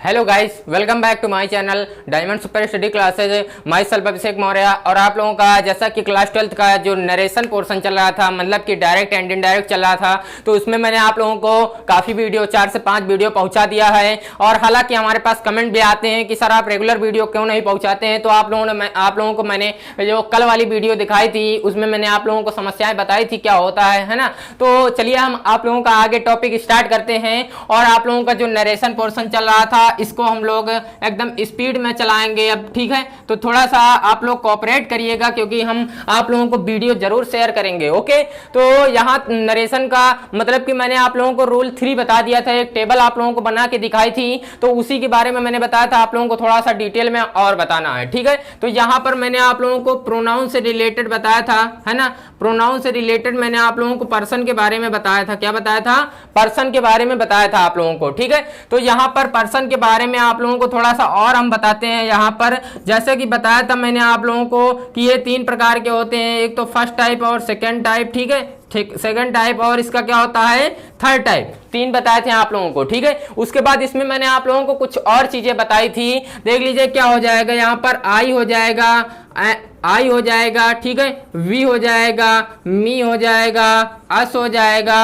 Hello guys, welcome back to my channel diamond super study classes. Myself Abhishek Maurya. और आप लोगों का जैसा कि क्लास 12th का जो नरेशन पोर्शन चल रहा था, मतलब कि डायरेक्ट एंड इनडायरेक्ट चल रहा था, तो उसमें मैंने आप लोगों को काफ़ी वीडियो 4 से 5 वीडियो पहुंचा दिया है। और हालांकि हमारे पास कमेंट भी आते हैं कि सर आप रेगुलर वीडियो क्यों नहीं पहुँचाते हैं। तो आप लोगों को मैंने जो कल वाली वीडियो दिखाई थी उसमें मैंने आप लोगों को समस्याएं बताई थी क्या होता है ना। तो चलिए हम आप लोगों का आगे टॉपिक स्टार्ट करते हैं। और आप लोगों का जो नरेशन पोर्शन चल रहा था इसको हम लोग एकदम स्पीड में चलाएंगे अब, ठीक है। तो थोड़ा सा आप लोग कोऑपरेट करिएगा क्योंकि हम आप लोगों को वीडियो जरूर शेयर करेंगे, ओके। तो यहाँ नरेशन का मतलब कि मैंने आप लोगों को रूल 3 बता दिया था, एक टेबल आप लोगों को बना के दिखाई थी, तो उसी के बारे में मैंने बताया था आप लोगों को थोड़ा सा डिटेल में और बताना है, ठीक है। तो यहाँ पर मैंने आप लोगों को प्रोनाउन से रिलेटेड बताया था, है ना। प्रोनाउन से रिलेटेड मैंने आप लोगों को पर्सन के बारे में बताया था। क्या बताया था? पर्सन के बारे में बताया था आप लोगों को, ठीक है। तो यहाँ पर पर्सन के बारे में आप लोगों को थोड़ा सा और हम बताते हैं। यहाँ पर जैसे कि बताया था मैंने आप लोगों को कि ये 3 प्रकार के होते हैं, एक तो फर्स्ट टाइप और सेकंड टाइप, ठीक है, ठीक, सेकंड टाइप और इसका क्या होता है थर्ड टाइप। 3 बताए थे आप लोगों को, ठीक है। उसके बाद इसमें मैंने आप लोगों को कुछ और चीजें बताई थी, देख लीजिए क्या हो जाएगा। यहाँ पर आई हो जाएगा, आई हो जाएगा, ठीक है, वी हो जाएगा, मी हो जाएगा, अस हो जाएगा,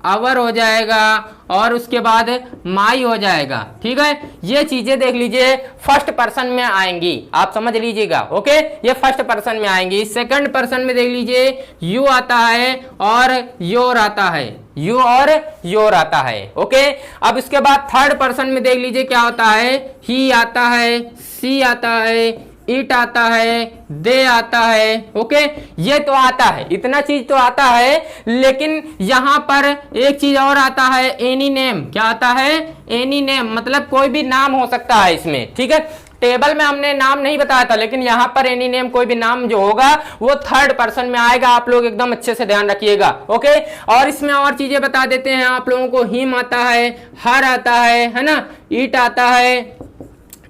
अवर हो जाएगा और उसके बाद माई हो जाएगा, ठीक है। ये चीजें देख लीजिए फर्स्ट पर्सन में आएंगी, आप समझ लीजिएगा, ओके। ये फर्स्ट पर्सन में आएंगी। सेकंड पर्सन में देख लीजिए यू आता है और योर आता है, यू और योर आता है, ओके। अब इसके बाद थर्ड पर्सन में देख लीजिए क्या होता है, ही आता है, सी आता है, इट आता है, दे आता है, ओके। ये तो आता है, इतना चीज तो आता है, लेकिन यहां पर एक चीज और आता है, एनी नेम। क्या आता है? एनी नेम, मतलब कोई भी नाम हो सकता है इसमें, ठीक है। टेबल में हमने नाम नहीं बताया था, लेकिन यहां पर एनी नेम कोई भी नाम जो होगा वो थर्ड पर्सन में आएगा। आप लोग एकदम अच्छे से ध्यान रखिएगा, ओके। और इसमें और चीजें बता देते हैं आप लोगों को, हिम आता है, हर आता है ना, इट आता है,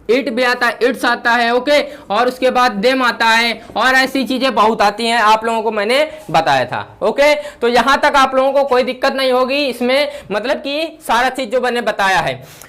इट भी आता है, इट्स आता है, ओके। और उसके बाद देम आता है और ऐसी चीजें बहुत आती हैं, आप लोगों को मैंने बताया था, ओके। तो यहां तक आप लोगों को कोई दिक्कत नहीं होगी इसमें, मतलब कि सारा चीज जो मैंने बताया है।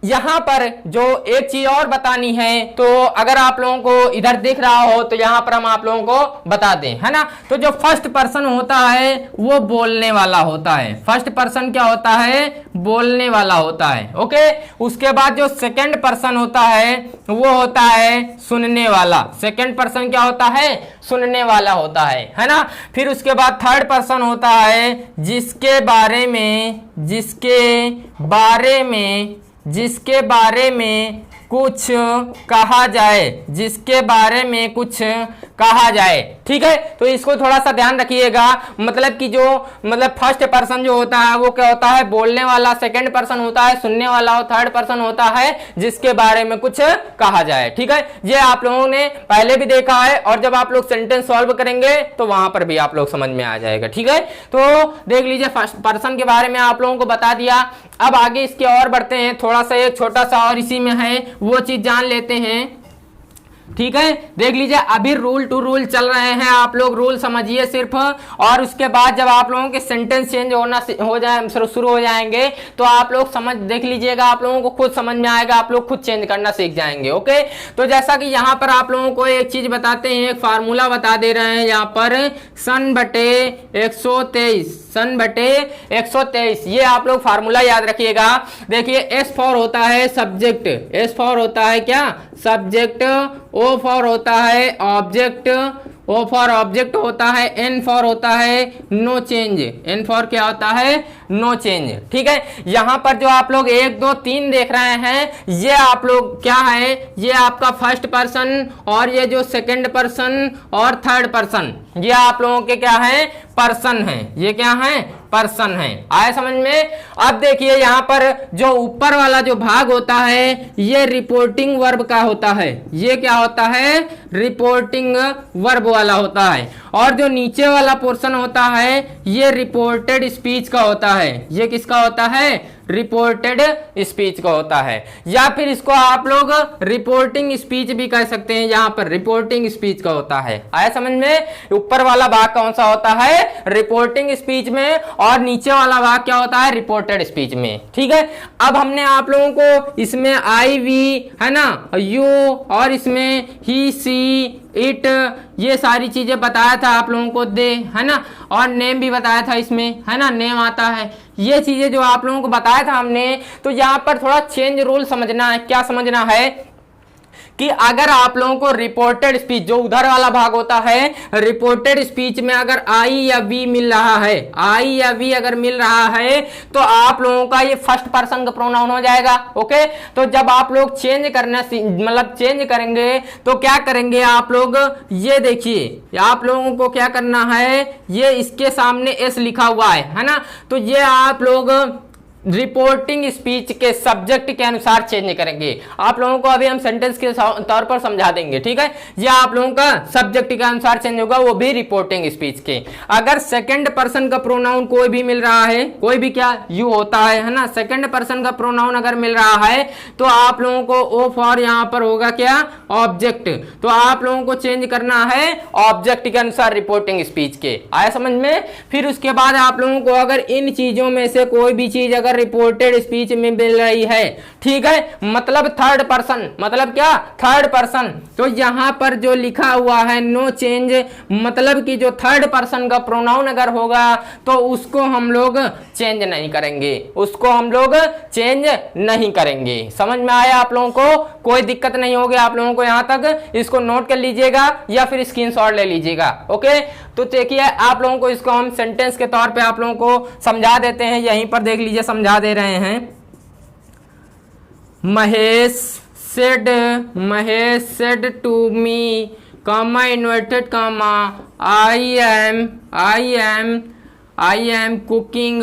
यहां पर जो एक चीज और बतानी है, तो अगर आप लोगों को इधर दिख रहा हो तो यहां पर हम आप लोगों को बता दें, है ना। तो जो फर्स्ट पर्सन होता है वो बोलने वाला होता है। फर्स्ट पर्सन क्या होता है? बोलने वाला होता है, ओके। उसके बाद जो सेकंड पर्सन होता है वो होता है सुनने वाला। सेकंड पर्सन क्या होता है? सुनने वाला होता है ना। फिर उसके बाद थर्ड पर्सन होता है जिसके बारे में कुछ कहा जाए, जिसके बारे में कुछ कहा जाए, ठीक है। तो इसको थोड़ा सा ध्यान रखिएगा, मतलब कि जो फर्स्ट पर्सन जो होता है वो क्या होता है? बोलने वाला। सेकंड पर्सन होता है सुनने वाला और थर्ड पर्सन होता है जिसके बारे में कुछ कहा जाए, ठीक है। ये आप लोगों ने पहले भी देखा है और जब आप लोग सेंटेंस सॉल्व करेंगे तो वहां पर भी आप लोग समझ में आ जाएगा, ठीक है। तो देख लीजिए फर्स्ट पर्सन के बारे में आप लोगों को बता दिया। अब आगे इसके और बढ़ते हैं, थोड़ा सा एक छोटा सा और इसी में है वो चीज जान लेते हैं, ठीक है। देख लीजिए अभी रूल टू रूल चल रहे हैं, आप लोग रूल समझिए सिर्फ। और उसके बाद जब आप लोगों के सेंटेंस चेंज हो जाए शुरू हो जाएंगे तो आप लोग समझ देख लीजिएगा, आप लोगों को खुद समझ में आएगा, आप लोग खुद चेंज करना सीख जाएंगे, ओके। तो जैसा कि यहाँ पर आप लोगों को एक चीज बताते हैं, एक फार्मूला बता दे रहे हैं यहाँ पर, सन बटे 123, सन बटे 123, ये आप लोग फार्मूला याद रखिएगा। देखिए एस फॉर होता है सब्जेक्ट, एस फॉर होता है क्या? सब्जेक्ट। ओ फॉर होता है ऑब्जेक्ट, ओ फॉर ऑब्जेक्ट होता है, एन फॉर होता है नो चेंज, एन फॉर क्या होता है? नो चेंज, ठीक है। यहां पर जो आप लोग 1 2 3 देख रहे हैं, ये आप लोग क्या है? ये आपका फर्स्ट पर्सन और ये जो सेकंड पर्सन और थर्ड पर्सन, ये आप लोगों के क्या है? पर्सन है। ये क्या है? पर्सन है। आए समझ में? अब देखिए यहाँ पर जो ऊपर वाला जो भाग होता है ये रिपोर्टिंग वर्ब का होता है। ये क्या होता है? रिपोर्टिंग वर्ब वाला होता है। और जो नीचे वाला पोर्शन होता है ये रिपोर्टेड स्पीच का होता है। ये किसका होता है? रिपोर्टेड स्पीच का होता है, या फिर इसको आप लोग रिपोर्टिंग स्पीच भी कह सकते हैं। यहां पर रिपोर्टिंग स्पीच का होता है। आया समझ में? ऊपर वाला भाग कौन सा होता है? रिपोर्टिंग स्पीच में, और नीचे वाला भाग क्या होता है? रिपोर्टेड स्पीच में। ठीक है, अब हमने आप लोगों को इसमें आई वी है ना, यू, और इसमें ही सी इट, ये सारी चीजें बताया था आप लोगों को दे, है ना, और नेम भी बताया था इसमें, है ना, नेम आता है। ये चीजें जो आप लोगों को बताया था हमने, तो यहाँ पर थोड़ा चेंज रूल समझना है। क्या समझना है कि अगर आप लोगों को रिपोर्टेड स्पीच, जो उधर वाला भाग होता है, रिपोर्टेड स्पीच में अगर आई या वी मिल रहा है, आई या वी अगर मिल रहा है, तो आप लोगों का ये फर्स्ट पर्सन का प्रोनाउन हो जाएगा। ओके, तो जब आप लोग चेंज करना मतलब चेंज करेंगे तो क्या करेंगे आप लोग? ये देखिए, आप लोगों को क्या करना है, ये इसके सामने एस लिखा हुआ है ना, तो ये आप लोग रिपोर्टिंग स्पीच के सब्जेक्ट के अनुसार चेंज करेंगे। आप लोगों को अभी हम सेंटेंस के तौर पर समझा देंगे। ठीक है, ये आप लोगों का सब्जेक्ट के अनुसार चेंज होगा, वो भी रिपोर्टिंग स्पीच के। अगर सेकंड पर्सन का प्रोनाउन कोई भी मिल रहा है, कोई भी क्या यू होता है ना, सेकंड पर्सन का प्रोनाउन अगर मिल रहा है, तो आप लोगों को ओ फॉर यहां पर होगा क्या? ऑब्जेक्ट। तो आप लोगों को चेंज करना है ऑब्जेक्ट के अनुसार रिपोर्टिंग स्पीच के। आया समझ में? फिर उसके बाद आप लोगों को अगर इन चीजों में से कोई भी चीज अगर रिपोर्टेड स्पीच में मिल रही है, ठीक है, मतलब थर्ड पर्सन, मतलब क्या? थर्ड पर्सन, तो यहां पर जो लिखा हुआ है नो चेंज, मतलब कि जो थर्ड पर्सन का प्रोनाउन अगर होगा तो उसको हम लोग चेंज नहीं करेंगे, उसको हम लोग चेंज नहीं करेंगे। समझ में आया आप लोगों को? कोई दिक्कत नहीं होगी आप लोगों को यहां तक। इसको नोट कर लीजिएगा या फिर स्क्रीनशॉट ले लीजिएगा। ओके, तो देखिए आप लोगों को इसको हम सेंटेंस के तौर पे आप लोगों को समझा देते हैं। यहीं पर देख लीजिए, समझा दे रहे हैं। Mahesh said to me comma inverted comma I am cooking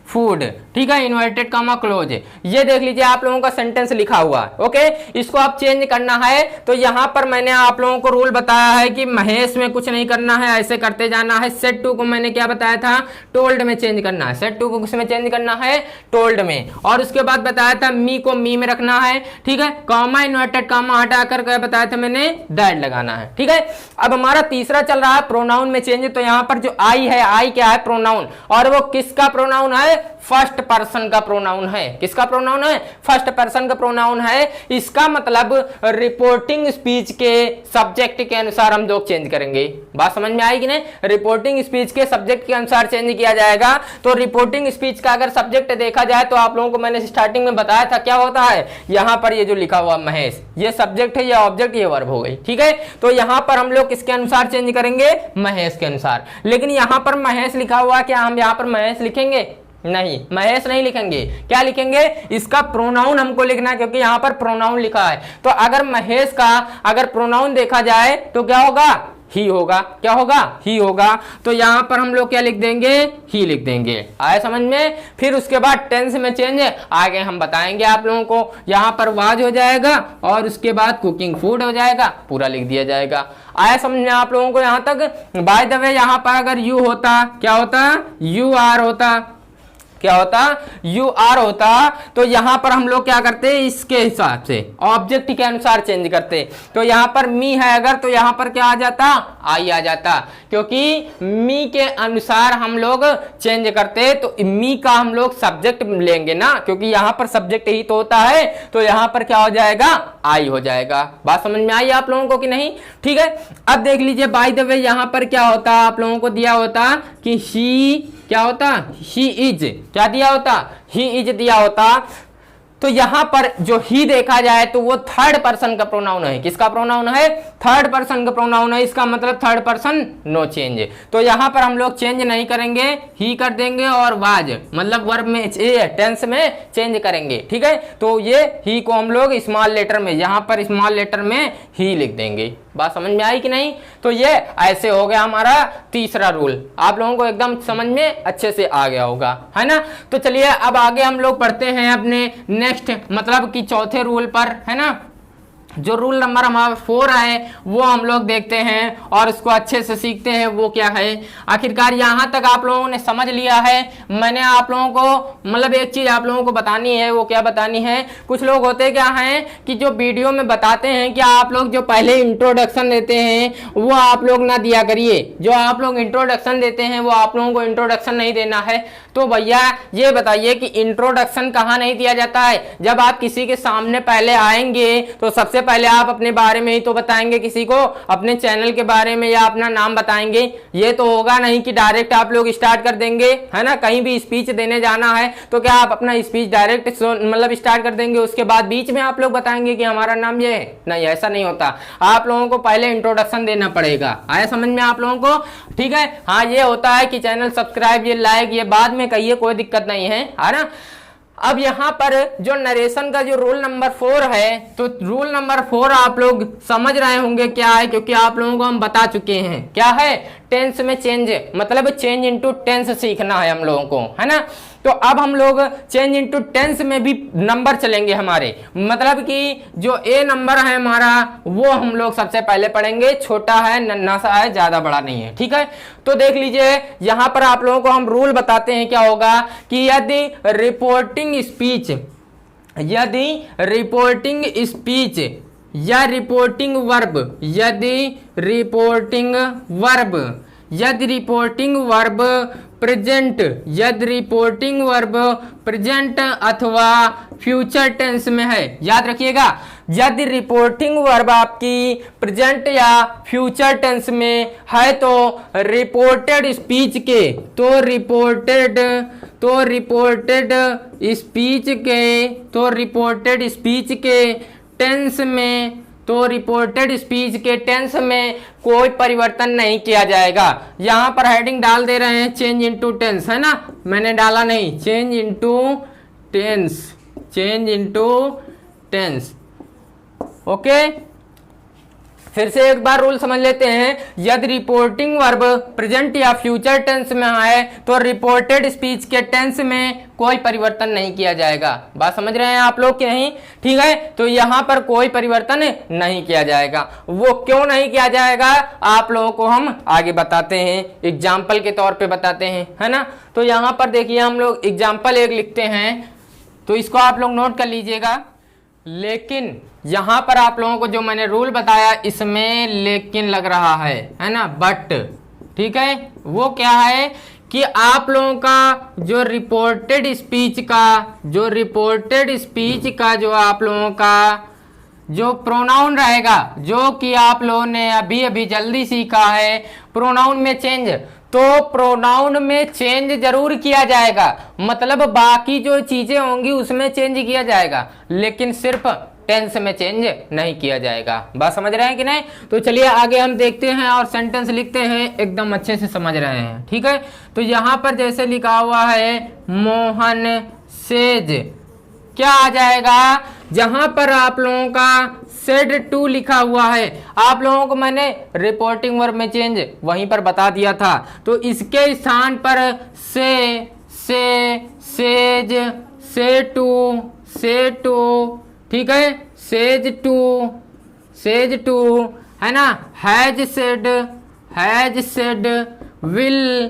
food। ठीक है, इन्वर्टेड कॉमा क्लोज, ये देख लीजिए आप लोगों का सेंटेंस लिखा हुआ है। ओके, इसको आप चेंज करना है तो यहां पर मैंने आप लोगों को रूल बताया है कि महेश में कुछ नहीं करना है, ऐसे करते जाना है। सेड टू को मैंने क्या बताया था? टोल्ड में चेंज करना है। सेड टू को किस में चेंज करना है? टोल्ड में। और उसके बाद बताया था मी को मी में रखना है। ठीक है, कॉमा इन्वर्टेड कॉमा हटाकर क्या बताया था मैंने? दैट लगाना है। ठीक है, अब हमारा तीसरा चल रहा है प्रोनाउन में चेंज। तो यहां पर जो आई है, आई क्या है? प्रोनाउन, और वो किसका प्रोनाउन है? फर्स्ट पर्सन का प्रोनाउन है। किसका प्रोनाउन है? फर्स्ट पर्सन का प्रोनाउन है। इसका मतलब रिपोर्टिंग स्पीच के सब्जेक्ट के अनुसार हम लोग चेंज करेंगे। बात समझ में आएगी नहीं? रिपोर्टिंग स्पीच के सब्जेक्ट के अनुसार चेंज किया जाएगा। तो रिपोर्टिंग स्पीच का अगर सब्जेक्ट देखा जाए तो आप लोगों को मैंने स्टार्टिंग में बताया था क्या होता है। यहां पर ये जो लिखा हुआ महेश, ये सब्जेक्ट है, ये ऑब्जेक्ट, ये वर्ब हो गई। ठीक है, तो यहां पर हम लोग किसके अनुसार चेंज करेंगे? महेश के अनुसार। लेकिन यहां पर महेश लिखा हुआ, क्या हम यहां पर महेश लिखेंगे? नहीं, महेश नहीं लिखेंगे। क्या लिखेंगे? इसका प्रोनाउन हमको लिखना है, क्योंकि यहां पर प्रोनाउन लिखा है। तो अगर महेश का अगर प्रोनाउन देखा जाए तो क्या होगा? ही होगा। क्या होगा? ही होगा। तो यहां पर हम लोग क्या लिख देंगे? ही लिख देंगे। आया समझ में? फिर उसके बाद टेंस में चेंज आगे हम बताएंगे आप लोगों को। यहां पर वाज हो जाएगा और उसके बाद कुकिंग फूड हो जाएगा, पूरा लिख दिया जाएगा। आया समझ में आप लोगों को यहां तक? बाय द वे, यहां पर अगर यू होता, क्या होता? यू आर होता। क्या होता? यू आर होता। तो यहां पर हम लोग क्या करते? इसके हिसाब से ऑब्जेक्ट के अनुसार चेंज करते। तो यहां पर मी है अगर, तो यहां पर क्या आ जाता? आई आ जाता, क्योंकि मी के अनुसार हम लोग चेंज करते। तो मी का हम लोग सब्जेक्ट लेंगे ना, क्योंकि यहां पर सब्जेक्ट ही तो होता है। तो यहां पर क्या हो जाएगा? आई हो जाएगा। बात समझ में आई आप लोगों को कि नहीं? ठीक है, अब देख लीजिए बाय द वे, यहां पर क्या होता? आप लोगों को दिया होता कि ही क्या होता? He is. क्या दिया होता? ही इज दिया होता। तो यहां पर जो ही देखा जाए तो वो थर्ड पर्सन का प्रोनाउन है। किसका प्रोनाउन है? थर्ड पर्सन का प्रोनाउन है। इसका मतलब थर्ड पर्सन, नो चेंज। तो यहां पर हम लोग चेंज नहीं करेंगे, ही कर देंगे, और वाज मतलब वर्ब में टेंस में चेंज करेंगे। ठीक है, तो ये ही को हम लोग स्मॉल लेटर में, यहां पर स्मॉल लेटर में ही लिख देंगे। बात समझ में आई कि नहीं? तो ये ऐसे हो गया हमारा तीसरा रूल। आप लोगों को एकदम समझ में अच्छे से आ गया होगा, है ना? तो चलिए अब आगे हम लोग पढ़ते हैं अपने नेक्स्ट, मतलब कि चौथे रूल पर, है ना? जो रूल नंबर हमारा 4 है वो हम लोग देखते हैं और उसको अच्छे से सीखते हैं। वो क्या है, आखिरकार यहाँ तक आप लोगों ने समझ लिया है। मैंने आप लोगों को मतलब एक चीज आप लोगों को बतानी है। वो क्या बतानी है, कुछ लोग होते क्या हैं कि जो वीडियो में बताते हैं कि आप लोग जो पहले इंट्रोडक्शन देते हैं वो आप लोग ना दिया करिए। जो आप लोग इंट्रोडक्शन देते हैं वो आप लोगों को इंट्रोडक्शन नहीं देना है। तो भैया ये बताइए कि इंट्रोडक्शन कहाँ नहीं दिया जाता है। जब आप किसी के सामने पहले आएंगे तो सबसे पहले आप अपने बारे में ही तो बताएंगे, किसी को अपने चैनल के बारे में या अपना नाम बताएंगे। ये तो होगा नहीं कि डायरेक्ट आप लोग स्टार्ट कर देंगे, है ना। कहीं भी स्पीच देने जाना है तो क्या आप अपना स्पीच डायरेक्ट मतलब स्टार्ट कर देंगे, उसके बाद बीच में आप लोग बताएंगे कि हमारा नाम ये है? नहीं, ऐसा नहीं होता। आप लोगों को पहले इंट्रोडक्शन देना पड़ेगा। आया समझ में आप लोगों को? ठीक है। हाँ, ये होता है कि चैनल सब्सक्राइब, ये लाइक, ये बाद में कहिए, कोई दिक्कत नहीं है ना। अब यहाँ पर जो नरेशन का जो रूल नंबर 4 है, तो रूल नंबर 4 आप लोग समझ रहे होंगे क्या है, क्योंकि आप लोगों को हम बता चुके हैं। क्या है? टेंस में चेंज, मतलब चेंज इनटू टेंस सीखना है हम लोगों को, है ना। तो अब हम लोग चेंज इनटू टेंस में भी नंबर चलेंगे हमारे, मतलब कि जो ए नंबर है हमारा वो हम लोग सबसे पहले पढ़ेंगे। छोटा है, नन्हा सा है, ज्यादा बड़ा नहीं है। ठीक है, तो देख लीजिए यहां पर आप लोगों को हम रूल बताते हैं। क्या होगा कि यदि रिपोर्टिंग स्पीच या रिपोर्टिंग वर्ब, यदि रिपोर्टिंग वर्ब प्रेजेंट अथवा फ्यूचर टेंस में है, याद रखिएगा। यदि रिपोर्टिंग वर्ब आपकी प्रेजेंट या फ्यूचर टेंस में है तो रिपोर्टेड स्पीच के टेंस में कोई परिवर्तन नहीं किया जाएगा। यहां पर हेडिंग डाल दे रहे हैं चेंज इनटू टेंस, है ना। मैंने डाला नहीं, चेंज इनटू टेंस। ओके, फिर से एक बार रूल समझ लेते हैं। यदि रिपोर्टिंग वर्ब प्रेजेंट या फ्यूचर टेंस में है तो रिपोर्टेड स्पीच के टेंस में कोई परिवर्तन नहीं किया जाएगा। बात समझ रहे हैं आप लोग कि नहीं? ठीक है, तो यहां पर कोई परिवर्तन नहीं किया जाएगा। वो क्यों नहीं किया जाएगा आप लोगों को हम आगे बताते हैं, एग्जाम्पल के तौर पे बताते हैं, है ना। तो यहां पर देखिए हम लोग एग्जाम्पल एक लिखते हैं, तो इसको आप लोग नोट कर लीजिएगा। लेकिन यहां पर आप लोगों को जो मैंने रूल बताया इसमें लेकिन लग रहा है ना, बट। ठीक है, वो क्या है कि आप लोगों का जो रिपोर्टेड स्पीच का जो आप लोगों का जो प्रोनाउन रहेगा, जो कि आप लोगों ने अभी अभी जल्दी सीखा है, प्रोनाउन में चेंज, तो प्रोनाउन में चेंज जरूर किया जाएगा। मतलब बाकी जो चीजें होंगी उसमें चेंज किया जाएगा, लेकिन सिर्फ टेंस में चेंज नहीं किया जाएगा। बात समझ रहे हैं कि नहीं? तो चलिए आगे हम देखते हैं और सेंटेंस लिखते हैं, एकदम अच्छे से समझ रहे हैं। ठीक है, तो यहां पर जैसे लिखा हुआ है मोहन सेज, क्या आ जाएगा? जहां पर आप लोगों का सेड टू लिखा हुआ है, आप लोगों को मैंने रिपोर्टिंग वर्ब में चेंज वहीं पर बता दिया था। तो इसके स्थान पर सेज, से टू, ठीक है, सेज टू, है ना। हैज सेड, विल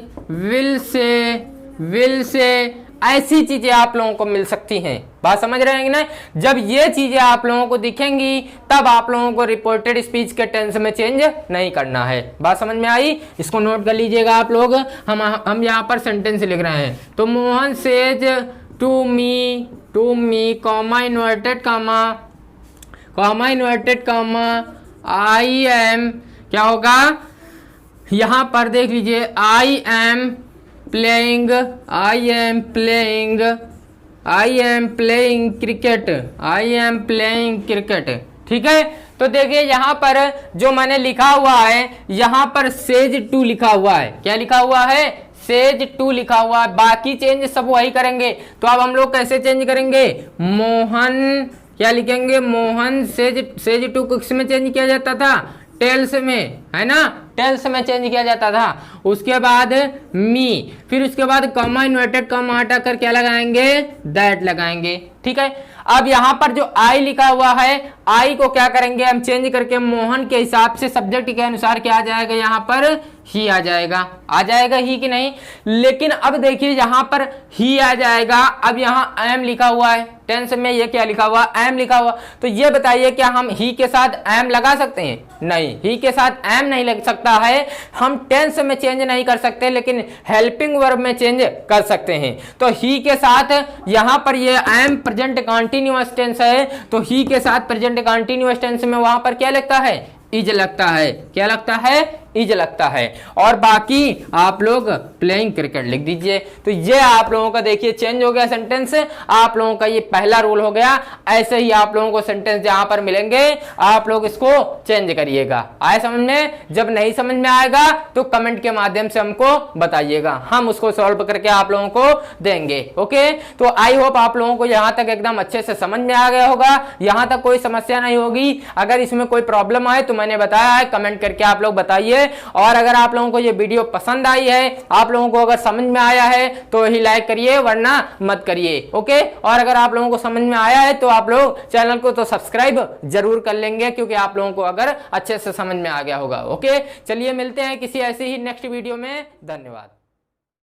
से, ऐसी चीजें आप लोगों को मिल सकती हैं। बात समझ रहे हैं ना? जब ये चीजें आप लोगों को दिखेंगी तब आप लोगों को रिपोर्टेड स्पीच के टेंस में चेंज नहीं करना है। बात समझ में आई? इसको नोट कर लीजिएगा आप लोग। हम यहाँ पर सेंटेंस लिख रहे हैं, तो Mohan says to me, comma inverted comma I am, क्या होगा यहां पर देख लीजिए, आई एम प्लेइंग क्रिकेट। ठीक है, तो देखिए यहां पर जो मैंने लिखा हुआ है, यहां पर सेज टू लिखा हुआ है। क्या लिखा हुआ है? सेज टू लिखा हुआ है। बाकी चेंज सब वही करेंगे। तो अब हम लोग कैसे चेंज करेंगे? मोहन, क्या लिखेंगे? मोहन सेज टू किस में चेंज किया जाता था? टेल्स में, है ना। टेंस में चेंज किया जाता था। उसके बाद मी, फिर उसके बाद कॉमा इन्वर्टेड कॉमा हटाकर क्या लगाएंगे, दैट लगाएंगे। ठीक है, अब यहां पर जो आई लिखा हुआ है, आई को क्या करेंगे हम, चेंज करके मोहन के हिसाब से सब्जेक्ट के अनुसार क्या आ जाएगा, यहां पर ही आ जाएगा। आ जाएगा ही कि नहीं, लेकिन अब देखिए यहां पर ही आ जाएगा। अब यहां एम लिखा हुआ है, टेंस में ये क्या लिखा हुआ, एम लिखा हुआ। तो ये बताइए क्या हम ही के साथ एम लगा सकते हैं? नहीं, ही के साथ एम नहीं लग सकता है। हम टेंस में चेंज नहीं कर सकते, लेकिन हेल्पिंग वर्ब में चेंज कर सकते हैं। तो ही के साथ यहां पर ये एम प्रेजेंट कंटीन्यूअस टेंस है, तो ही के साथ प्रेजेंट कंटीन्यूअस टेंस में वहां पर क्या लगता है, इज लगता है। क्या लगता है, इज लगता है। और बाकी आप लोग प्लेइंग क्रिकेट लिख दीजिए। तो ये आप लोगों का देखिए चेंज हो गया सेंटेंस, आप लोगों का ये पहला रूल हो गया। ऐसे ही आप लोगों को सेंटेंस जहां पर मिलेंगे आप लोग इसको चेंज करिएगा। आए समझ में? जब नहीं समझ में आएगा तो कमेंट के माध्यम से हमको बताइएगा, हम उसको सॉल्व करके आप लोगों को देंगे। ओके, तो आई होप आप लोगों को यहां तक एकदम अच्छे से समझ में आ गया होगा, यहां तक कोई समस्या नहीं होगी। अगर इसमें कोई प्रॉब्लम आए तो मैंने बताया है, कमेंट करके आप लोग बताइए। और अगर आप लोगों को ये वीडियो पसंद आई है, आप लोगों को अगर समझ में आया है तो ही लाइक करिए, वरना मत करिए। ओके, और अगर आप लोगों को समझ में आया है तो आप लोग चैनल को तो सब्सक्राइब जरूर कर लेंगे, क्योंकि आप लोगों को अगर अच्छे से समझ में आ गया होगा। ओके, चलिए मिलते हैं किसी ऐसी ही नेक्स्ट वीडियो में। धन्यवाद।